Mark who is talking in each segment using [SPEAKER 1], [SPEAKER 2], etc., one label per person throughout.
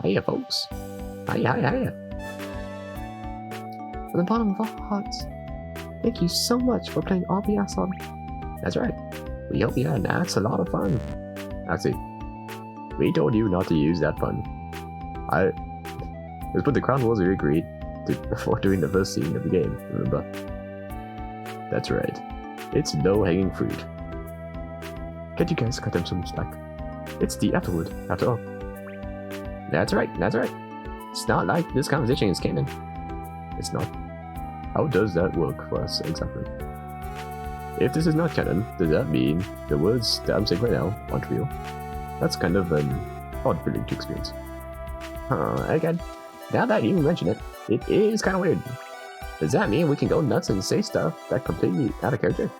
[SPEAKER 1] Hiya, folks. Hiya, hiya, hiya. From the bottom of our hearts, thank you so much for playing RP Axolotl. That's right. We hope you had an lot of fun. Actually, we told you not to use that fun. It was with the crown rules we agreed to before doing the first scene of the game, remember? That's right. It's low-hanging fruit. Can't you guys cut them some slack? It's the Afterword, after all. That's right, that's right. It's not like this conversation is canon. It's not. How does that work for us exactly? If this is not canon, does that mean the words that I'm saying right now aren't real? That's kind of an odd feeling to experience. Again, now that you mention it, it is kind of weird. Does that mean we can go nuts and say stuff that completely out of character?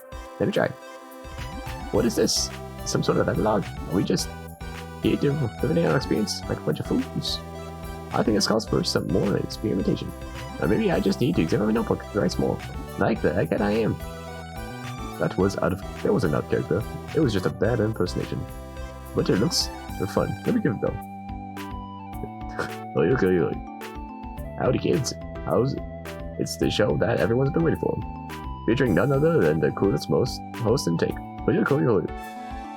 [SPEAKER 1] Let me try. What is this? Some sort of epilogue? Are we just here to riveting our experience like a bunch of fools? I think this calls for some more experimentation. Or maybe I just need to examine my notebook to write more, like the egghead I am. That wasn't out of character. It was just a bad impersonation. But it looks fun. Let me give it a go. Okay. Howdy kids. How's it? It's the show that everyone's been waiting for. Featuring none other than the coolest most host and take.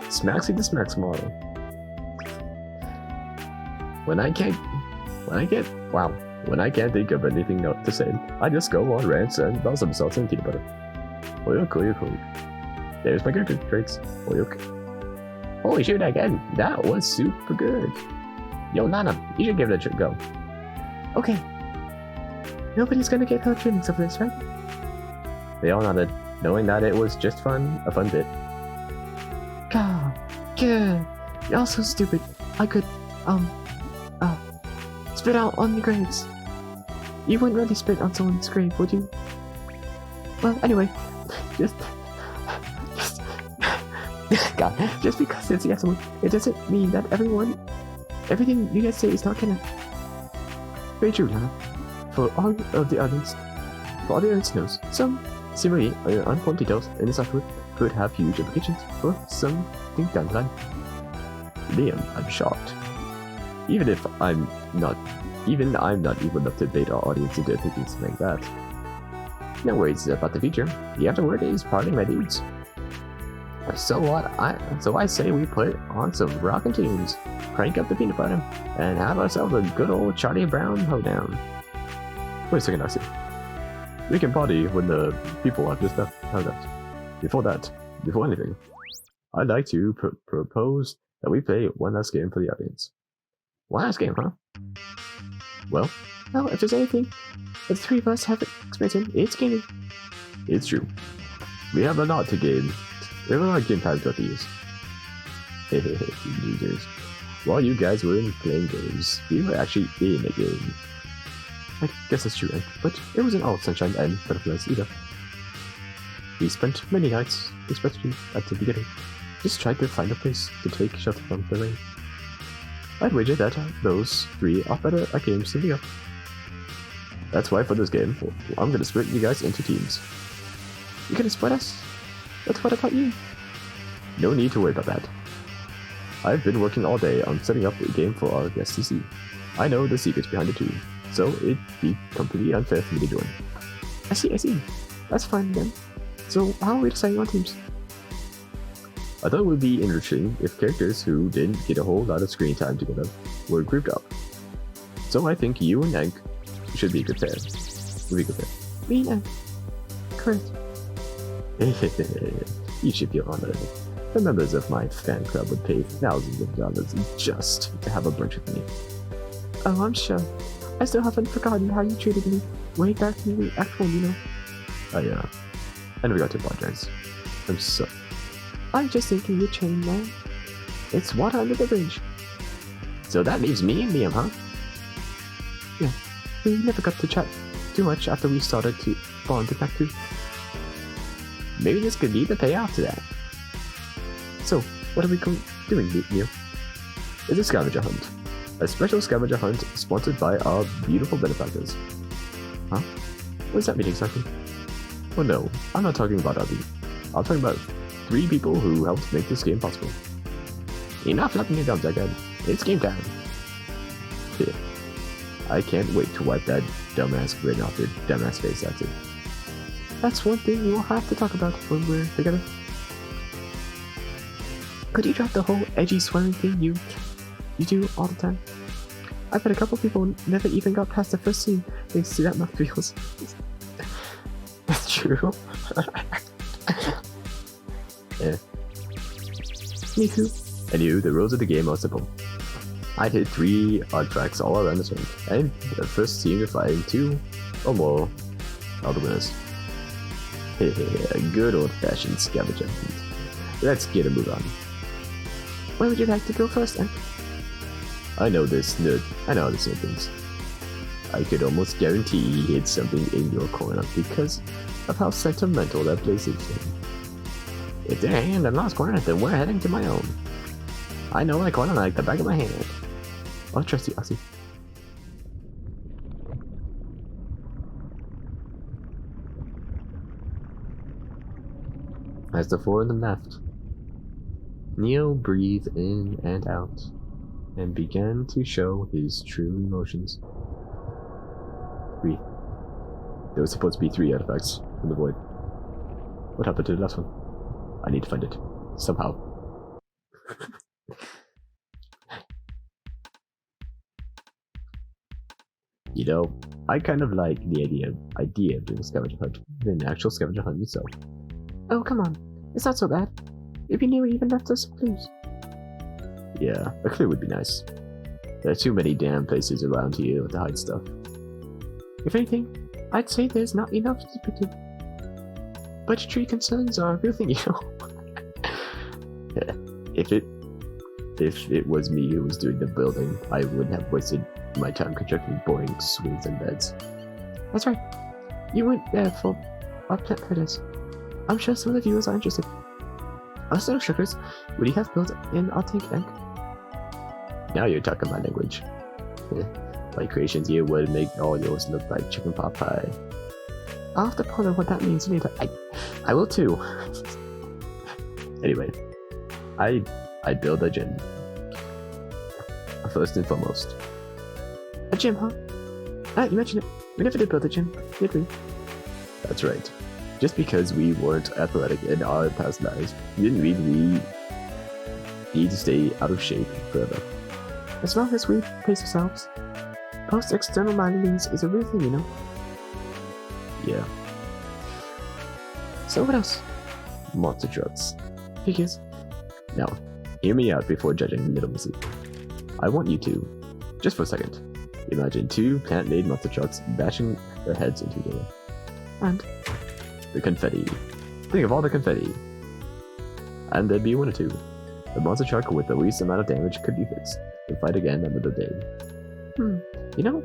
[SPEAKER 1] Smaxy the Smacks model. When I can't think of anything else to say, I just go on rants and about some salts and peanut butter. There's my character traits. Holy shoot again, that was super good. Yo Nana, you should give it a go. Okay. Nobody's gonna get hurt feelings over this, right? They all nodded, knowing that it was just a fun bit. God, yeah, you're so stupid. I could, spit out on your graves. You wouldn't really spit on someone's grave, would you? Well, anyway, just because it's the Axolotl, it doesn't mean that everything you guys say is not canon. Very true, Lana. For all the audience knows, some seemingly unimportant details in this Afterword could have huge implications for something down the line. Liam, I'm shocked. Even I'm not evil enough to bait our audience into thinking something like that. No worries about the future. The Afterword is partying my dudes. So I say we put on some rockin' tunes, crank up the peanut butter, and have ourselves a good old Charlie Brown hoedown. Wait a second, Darcy. We can party when the people have just left. Before anything, I'd like to propose that we play one last game for the audience. One last game, huh? Well, if there's anything that the three of us have experience in, it's gaming. It's true. We have a lot to game. We have a lot of game time to use. Hey, losers. While you guys were playing games, we were actually in a game. I guess that's true, but it wasn't all sunshine and butterflies either. We spent many nights, especially at the beginning, just trying to find a place to take shelter from the rain. I'd wager that those three are better at games than we are. That's why for this game, I'm gonna split you guys into teams. You're gonna split us? But what about you? No need to worry about that. I've been working all day on setting up a game for our guests to see. I know the secrets behind it too, so it'd be completely unfair for me to join. I see. That's fine then. So how are we deciding on teams? I thought it would be interesting if characters who didn't get a whole lot of screen time together were grouped up. So I think you and Hank should be a good pair. Me and Hank. Correct. You should be honored. The members of my fan club would pay thousands of dollars just to have a brunch with me. Oh, I'm sure. I still haven't forgotten how you treated me way back in the actual, Oh yeah. I never got to apologize. I'm just thinking you're chained, man. It's water under the bridge. So that leaves me and Liam, huh? Yeah. We never got to chat too much after we started to bond with Act 2. Maybe this could be the payoff to that. So, what are we doing, Neil? It's a scavenger hunt. A special scavenger hunt sponsored by our beautiful benefactors. Huh? What does that mean exactly? Oh no, I'm not talking about Abby. I'm talking about 3 people who helped make this game possible. Enough flapping your gums again. It's game time. I can't wait to wipe that dumbass grin off your dumbass face after. That's one thing we'll have to talk about when we're together. Could you drop the whole edgy swearing thing you do all the time? I bet a couple people never even got past the first scene thanks to that mouth feels. That's true. Yeah. Me too. Anywho, the rules of the game are simple. I'd hit 3 odd tracks all around the turn, and the first team to find 2 or more are the winners. Good old-fashioned scavenger hunt. Let's get a move on. Where would you like to go first, then? I know this nerd things. I could almost guarantee he hid something in your corner because of how sentimental that place is. If they're in the last corner, then we're heading to my own. I know my corner like the back of my hand. I'll trust you, Ozzy. As the 4 on the left, Neil breathed in and out, and began to show his true emotions. 3. There was supposed to be 3 artifacts from the void. What happened to the last one? I need to find it. Somehow. You know, I kind of like the idea of doing a scavenger hunt than an actual scavenger hunt itself. Oh, come on. It's not so bad. If you knew it even left us some clues. Yeah, a clue would be nice. There are too many damn places around here to hide stuff. If anything, I'd say there's not enough depicted. Budgetary concerns are a real thing, you know. If it was me who was doing the building, I wouldn't have wasted my time constructing boring swings and beds. That's right. You went there for our plant critters. I'm sure some of the viewers are interested. What sort of sugars would you have built in our tank egg? Now you're talking my language. My creations here would make all yours look like chicken pot pie. I'll have to ponder what that means later. I will too. Anyway, I build a gym. First and foremost. A gym, huh? You mentioned it. We never did build a gym, did we? That's right. Just because we weren't athletic in our past lives didn't mean we need to stay out of shape forever. As long as we pace ourselves, post-external mindedness is a real thing, you know? Yeah. So what else? Monster trucks. Figures. Now, hear me out before judging literacy. I want you to, just for a second, imagine 2 plant-made monster trucks bashing their heads into each other. And the confetti. Think of all the confetti. And there'd be 1 or 2. The monster truck with the least amount of damage could be fixed, and fight again another day. You know,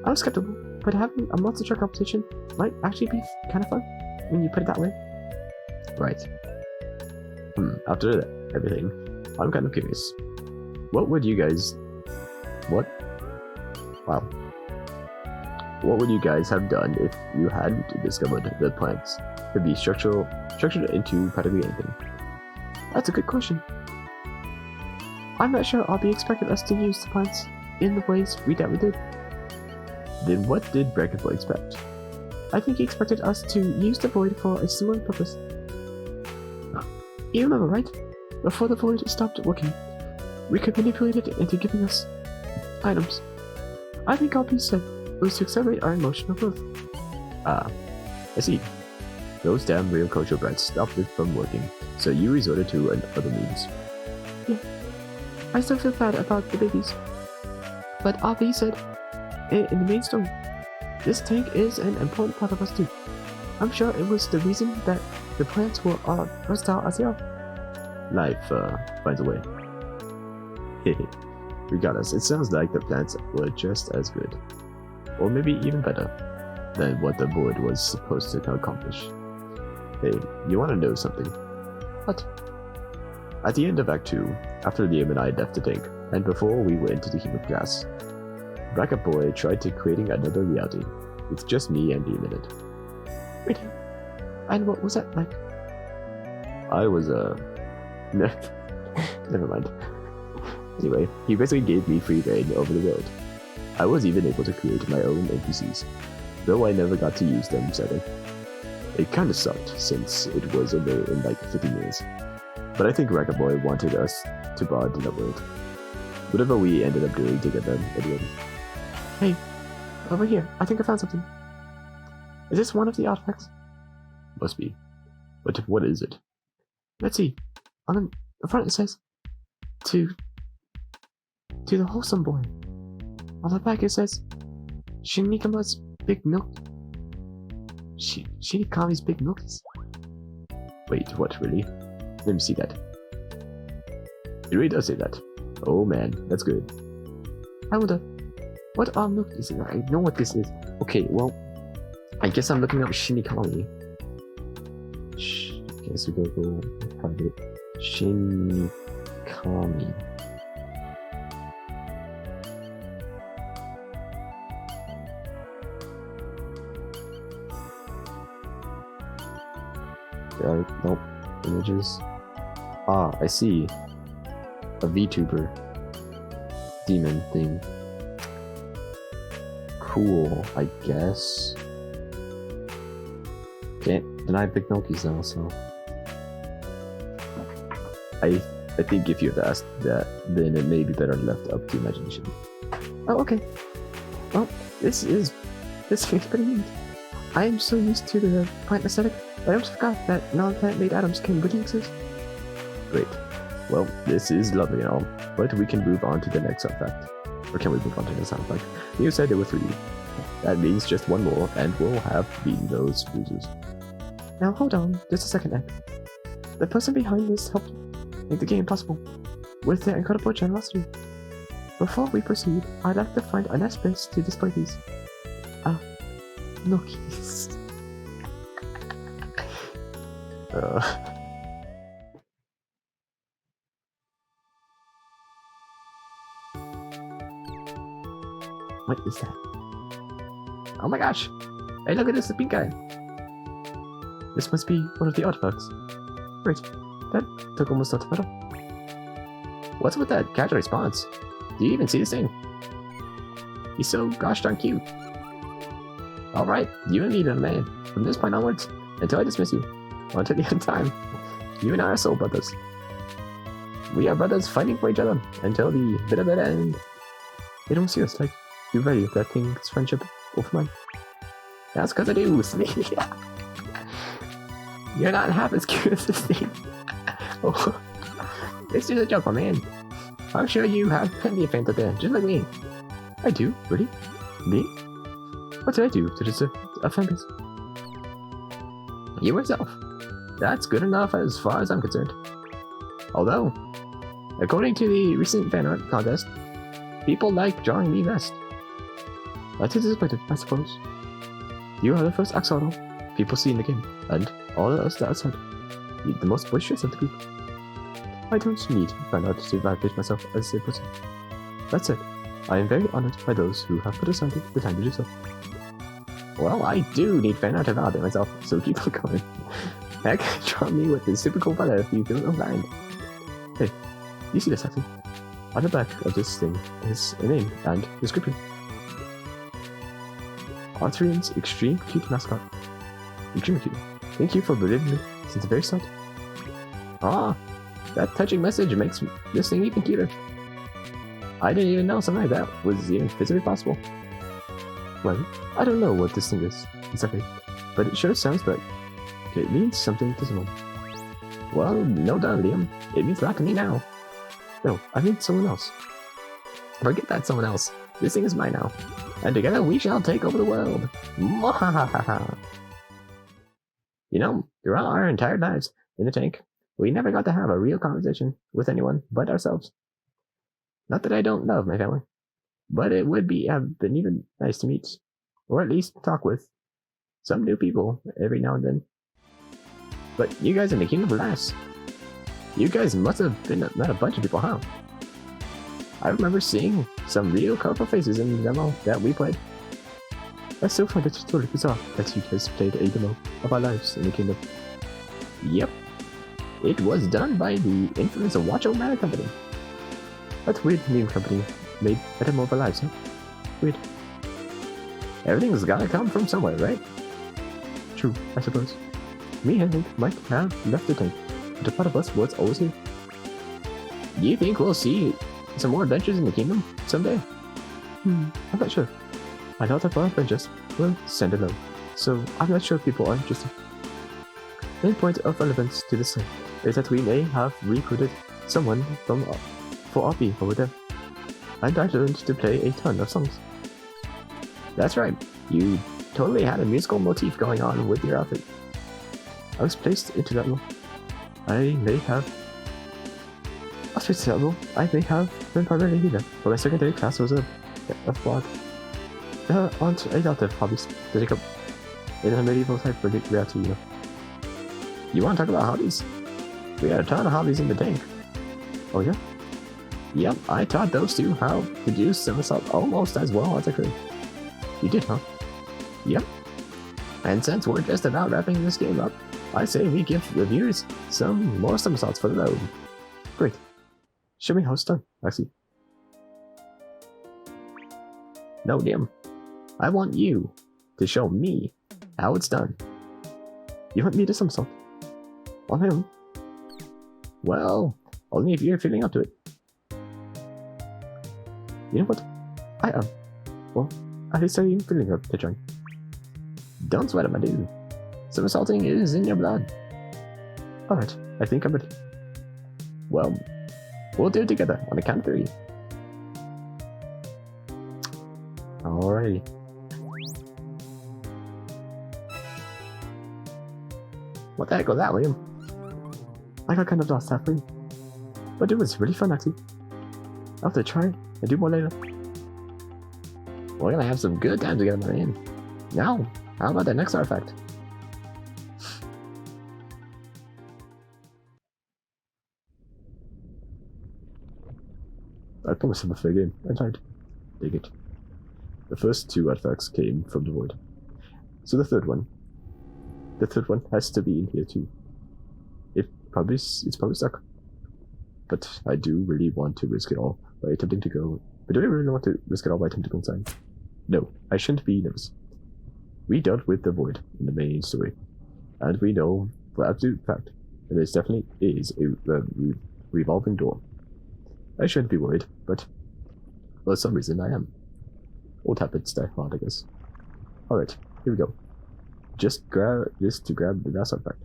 [SPEAKER 1] I was skeptical, but having a monster truck competition might actually be kind of fun when you put it that way. Right. After everything, I'm kind of curious. What would you guys have done if you hadn't discovered the plants could be structured into practically anything? That's a good question. I'm not sure Albie expected us to use the plants in the ways we did. Then what did Brackenboy expect? I think he expected us to use the void for a similar purpose. You remember, right? Before the void stopped working, we could manipulate it into giving us items. I think all Albie said was to accelerate our emotional growth. I see. Those damn real culture brats stopped it from working, so you resorted to other means. Yeah. I still feel bad about the babies. But Albie said, in the main story, this tank is an important part of us too. I'm sure it was the reason that the plants were hostile as they are. Life finds a way. Regardless, it sounds like the plants were just as good, or maybe even better, than what the void was supposed to accomplish. Hey, you want to know something? What? At the end of Act 2, after Liam and I left the tank, and before we went to the heap of gas, Bracket Boy tried to creating another reality, with just me and Liam in it. Really? And what was that like? I was, never mind. Anyway, he basically gave me free reign over the world. I was even able to create my own NPCs, though I never got to use them, sadly. It kinda sucked, since it was only in like 15 minutes. But I think Rackaboy wanted us to bond in that world. Whatever we ended up doing to get them, anyway. Hey, over here, I think I found something. Is this one of the artifacts? Must be. But what is it? Let's see. On the front it says, to the wholesome boy. On the back it says, Shinikama's big milk. Shinikami's big milkies. Wait, what, really? Let me see that. It really does say that. Oh man, that's good. I wonder, what are milkies? I know what this is. Okay, well, I guess I'm looking up Shinikami. Okay, so go private. Shinikami. Nope. Images. Ah, I see. A VTuber. Demon thing. Cool, I guess. Can't deny Big Milkies though, so. I think if you had asked that, then it may be better left up to imagination. Oh, okay. Well, this feels pretty neat. I am so used to the plant aesthetic, but I almost forgot that non-plant made atoms can really exist. Great. Well, this is lovely and all, but we can move on to the next artifact. Or can we move on to the next artifact? You said there were 3. That means just 1 more, and we'll have beaten those bruises. Now hold on, just a second, Egg. The person behind this helped make the game possible, with their incredible generosity. Before we proceed, I'd like to find a nice place to display these. Milkies. What is that? Oh my gosh! Hey, look at this, the pink guy! This must be one of the artifacts. Great. That took almost out of metal. What's with that casual response? Do you even see this thing? He's so gosh darn cute. Alright, you and me, little man. From this point onwards, until I dismiss you, or until the end of time, you and I are soul brothers. We are brothers fighting for each other until the bitter end. They don't see us like you value that thing's friendship over mine. That's because I do. You're not half as cute as this thing. Oh, it's just a joke, my man. I'm sure you have plenty of fans out there, just like me. I do? Really? Me? What did I do to deserve a fan base? You yourself. That's good enough as far as I'm concerned. Although, according to the recent fan art contest, people like drawing me best. That's disappointed, I suppose. You are the first Axolotl people see in the game, and all of us outside. You're the most boisterous of the group. I don't need fan art to validate myself as a person. That said, I am very honored by those who have put aside the time to do so. Well, I do need fan art to validate myself, so keep on going. Heck, draw me with this super cool brother if you feel inclined. Hey, you see this actually? On the back of this thing is a name and description. Arthurian's extreme cute mascot. Extremely cute. Thank you for believing me since the very start. Ah, that touching message makes this thing even cuter. I didn't even know something like that was even physically possible. Well, I don't know what this thing is exactly, but it sure sounds like it means something to someone. Well, no doubt, Liam. It means a lot to me now. No, I mean someone else. Forget that someone else. This thing is mine now. And together we shall take over the world. Mwahaha. You know, throughout our entire lives in the tank, we never got to have a real conversation with anyone but ourselves. Not that I don't love my family, but it would have been even nice to meet, or at least talk with, some new people every now and then. But you guys in the Kingdom of Laughs, you guys must have been met a bunch of people, huh? I remember seeing some real colorful faces in the demo that we played. I still find it totally bizarre that you guys played a demo of our lives in the Kingdom. Yep, it was done by the infamous Watch-O-Matic company. That weird meme company made a demo of our lives, huh? Weird. Everything's gotta come from somewhere, right? True, I suppose. Me and Hank might have left the tank, but the part of us was always here. Do you think we'll see some more adventures in the kingdom someday? I'm not sure. I know that our adventures will send a note, so I'm not sure if people are interested. The main point of relevance to this is that we may have recruited someone for RP over there. And I learned to play a ton of songs. That's right, you totally had a musical motif going on with your outfit. I was placed into that role. I may have been primarily a healer, but my secondary class was a flawed. There aren't a lot of hobbies to take up in a medieval type of reality, you know. You want to talk about hobbies? We had a ton of hobbies in the tank. Oh yeah? Yep, I taught those two how to do somersault almost as well as I could. You did, huh? Yep. And since we're just about wrapping this game up, I say we give the viewers some more somersaults for the road. Great. Show me how it's done, Lexi. No, Dim. I want you to show me how it's done. You want me to somersault? On my own? Well, only if you're feeling up to it. You know what? I am. Well, at least I'm feeling up to trying. Don't sweat it, my dude. Somersaulting is in your blood. Alright, I think I'm ready. Well, we'll do it together on the count of 3. Alrighty. What the heck was that, Liam? I got kind of lost halfway. But it was really fun, actually. I'll have to try and do more later. We're gonna have some good time together, man. Now, how about that next artifact? I promised him a fair game. I tried. Dig it. The first 2 artifacts came from the void. So the third one has to be in here too. It's probably stuck. But I do really want to risk it all by attempting to go. But do I really want to risk it all by attempting to go inside? No, I shouldn't be nervous. We dealt with the void in the main story, and we know for absolute fact that there definitely is a revolving door. I shouldn't be worried, but for some reason I am. Old habits die hard, I guess. Alright, here we go. Just to grab the last artifact.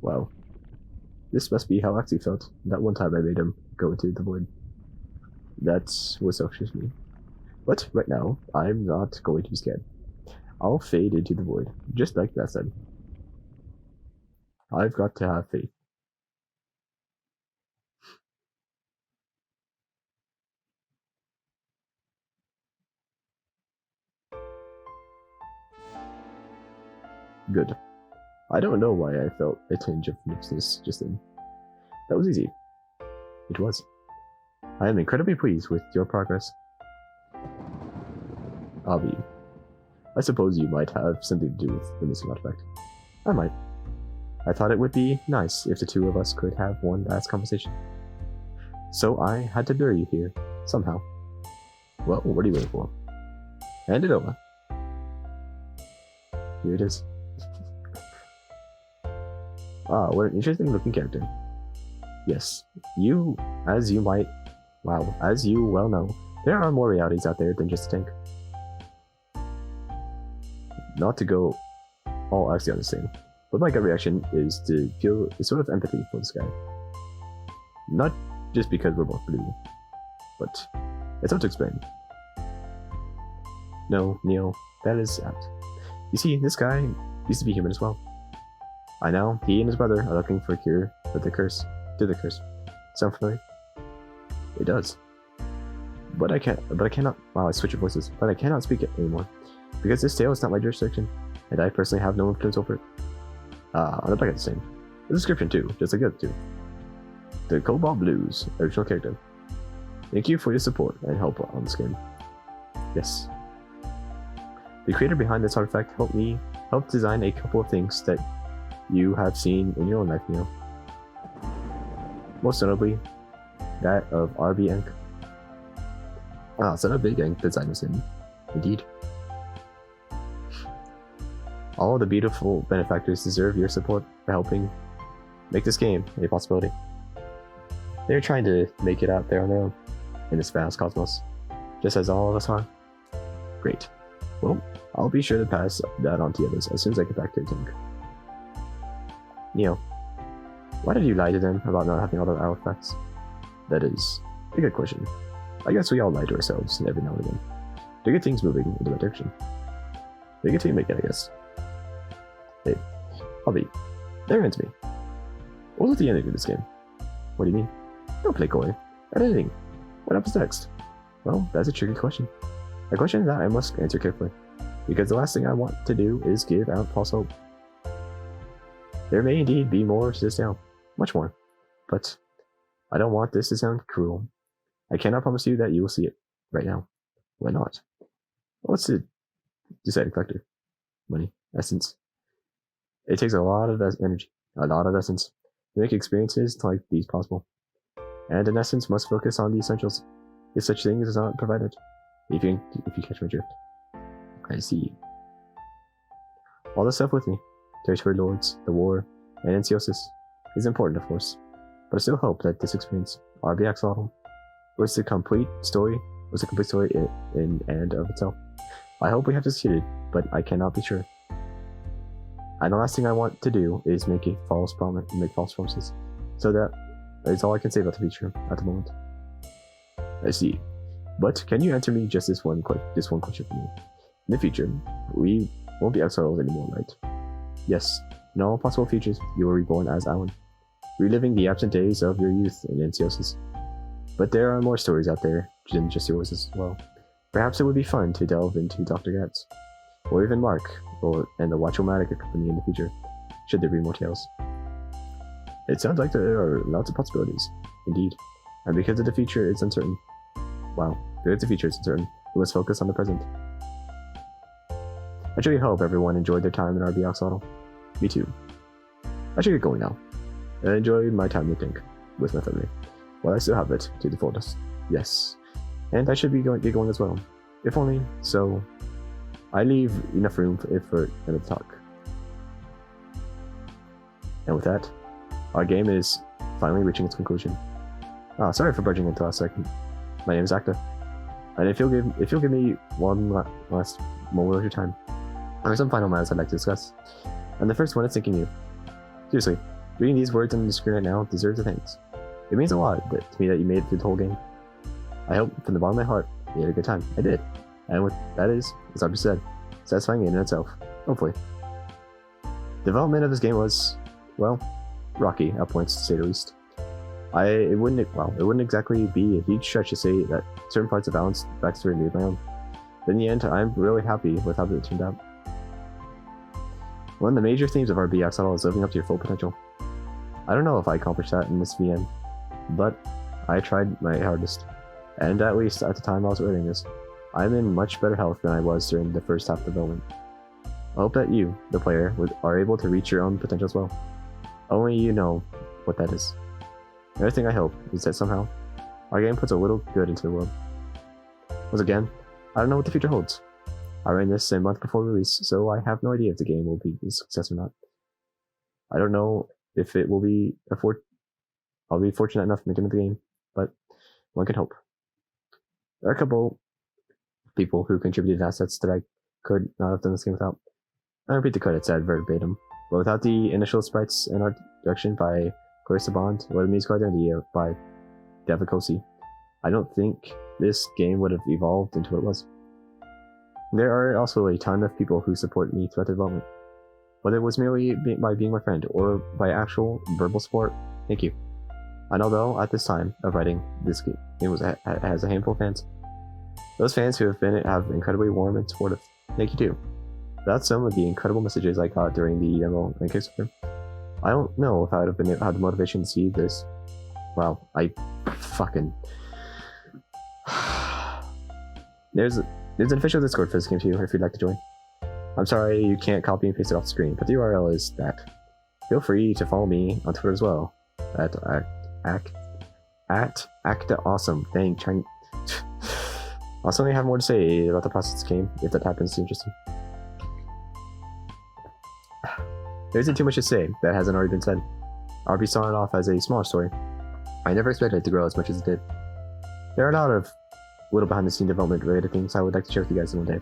[SPEAKER 1] Wow. This must be how Axie felt that one time I made him go into the void. That was just me. But right now, I'm not going to be scared. I'll fade into the void, just like that said. I've got to have faith. Good. I don't know why I felt a tinge of nervousness just then. That was easy. It was. I am incredibly pleased with your progress. Avi. I suppose you might have something to do with the missing artifact. I might. I thought it would be nice if the 2 of us could have one last conversation. So I had to lure you here, somehow. Well, what are you waiting for? Hand it over. Here it is. Ah, what an interesting looking character. Yes, as you well know, there are more realities out there than just a tank. Not to go all actually on the same, but my gut reaction is to feel a sort of empathy for this guy. Not just because we're both blue, but it's hard to explain. No, Neil, that is apt. You see, this guy used to be human as well. I know, he and his brother are looking for a cure to the curse. Sound familiar? It does. But I cannot, wow, I switch your voices, but I cannot speak it anymore. Because this tale is not my jurisdiction, and I personally have no influence over it. On the back of the same. The description too, just like the other 2. The Cobalt Blues, original character. Thank you for your support and help on this game. Yes. The creator behind this artifact helped design a couple of things that you have seen in your own life, Neil. Most notably, that of RB Inc. Ah, so a big ink design was in. Indeed. All the beautiful benefactors deserve your support for helping make this game a possibility. They're trying to make it out there on their own in this vast cosmos, just as all of us are. Great. Well, I'll be sure to pass that on to the others as soon as I get back to the tank. Neo, why did you lie to them about not having all the artifacts? That is a good question. I guess we all lie to ourselves every now and again to get things moving in the right direction. They get to make it, I guess. Hey, Hobby, that reminds me. What was the ending of this game? What do you mean? Don't play coy. Editing. What happens next? Well, that's a tricky question. A question that I must answer carefully, because the last thing I want to do is give out false hope. There may indeed be more to this now, much more, but I don't want this to sound cruel. I cannot promise you that you will see it right now. Why not? What's the deciding factor? Money, essence. It takes a lot of energy, a lot of essence, to make experiences like these possible. And in essence, must focus on the essentials, if such things is not provided. If you catch my drift. I see. All the stuff with me, territory lords, the war, and Ansiosis, is important, of course. But I still hope that this experience, RB Axolotl, was a complete story in and of itself. I hope we have succeeded, but I cannot be sure. And the last thing I want to do is make false promises. So that is all I can say about the future at the moment. I see. But can you answer me just this one question for me? In the future, we won't be Axolotls anymore, right? Yes. In all possible futures, you will reborn as Alan, reliving the absent days of your youth in Ansiosis. But there are more stories out there than just yours as well. Perhaps it would be fun to delve into Dr. Gatz, or even Mark, and the Watchomatic Company in the future, should there be more tales. It sounds like there are lots of possibilities, indeed. And because the future is uncertain, we must focus on the present. I truly hope everyone enjoyed their time in RB Axolotl. Me too. I should get going now. I enjoyed my time with my family. While I still have it to the fullest. Yes. And I should get going as well. If only so I leave enough room for another talk. And with that, our game is finally reaching its conclusion. Sorry for barging into last second. My name is Acta. And if you'll give me one last moment of your time, there are some final matters I'd like to discuss. And the first one is thanking you. Seriously, reading these words on the screen right now deserves a thanks. It means a lot to me that you made it through the whole game. I hope from the bottom of my heart you had a good time. I did. And what that is, as I've just said, satisfying in itself. Hopefully. Development of this game was, well, rocky at points to say the least. It wouldn't exactly be a huge stretch to say that certain parts of Alan's backstory made my own. But in the end, I'm really happy with how it turned out. One of the major themes of RB Axolotl is living up to your full potential. I don't know if I accomplished that in this VM, but I tried my hardest. And at least at the time I was writing this, I'm in much better health than I was during the first half of development. I hope that you, the player, are able to reach your own potential as well. Only you know what that is. The other thing I hope is that somehow, our game puts a little good into the world. Once again, I don't know what the future holds. I ran this a month before release, so I have no idea if the game will be a success or not. I don't know if it will be I'll be fortunate enough to make it into the game, but one can hope. There are a couple people who contributed assets that I could not have done this game without. I repeat the credits at verbatim, but without the initial sprites and art direction by Clarissa Bond or the musical identity by David Cosi, I don't think this game would have evolved into what it was. There are also a ton of people who support me throughout the development. Whether it was merely by being my friend or by actual verbal support, thank you. And although at this time of writing this game, has a handful of fans, those fans who have incredibly warm and supportive, thank you too. That's some of the incredible messages I got during the demo and Kickstarter. I don't know if I would have had the motivation to see this. Wow, There's an official Discord for this game too, if you'd like to join. I'm sorry you can't copy and paste it off the screen, but the URL is that. Feel free to follow me on Twitter as well, at ActaAwesome. Dang, I'll certainly have more to say about the process of this game, if that happens to interest you. There isn't too much to say that hasn't already been said. I'll be starting off as a smaller story. I never expected it to grow as much as it did. There are a lot of little behind-the-scenes development related things I would like to share with you guys one day,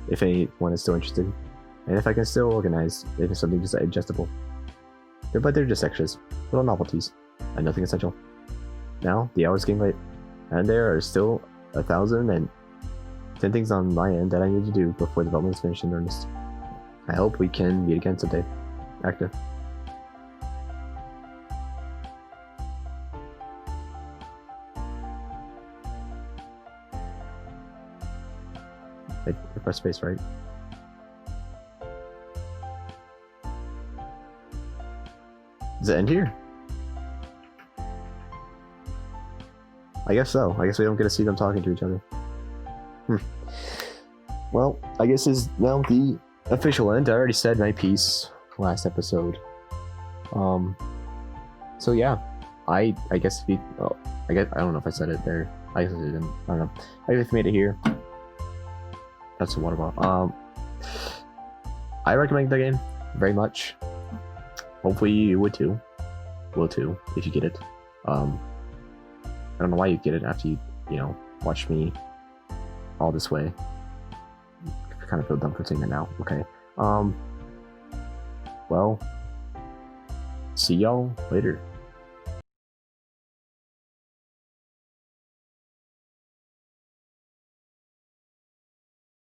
[SPEAKER 1] if anyone is still interested, and if I can still organize it into something just digestible. But they're just extras, little novelties, and nothing essential. Now, the hour's getting late, and there are still 1,010 things on my end that I need to do before development is finished in earnest. I hope we can meet again someday. Actor. I press space, right? Does it end here? I guess so. I guess we don't get to see them talking to each other. Well, I guess is now the official end. I already said my piece last episode. So yeah, I guess if you, I don't know if I said it there. I guess I didn't. I don't know. I guess if you made it here, that's a water bottle. I recommend the game very much. Hopefully you would too. Will too if you get it. I don't know why you get it after you watch me all this way. I kind of feel dumb for saying that now. Okay. Well, see y'all later.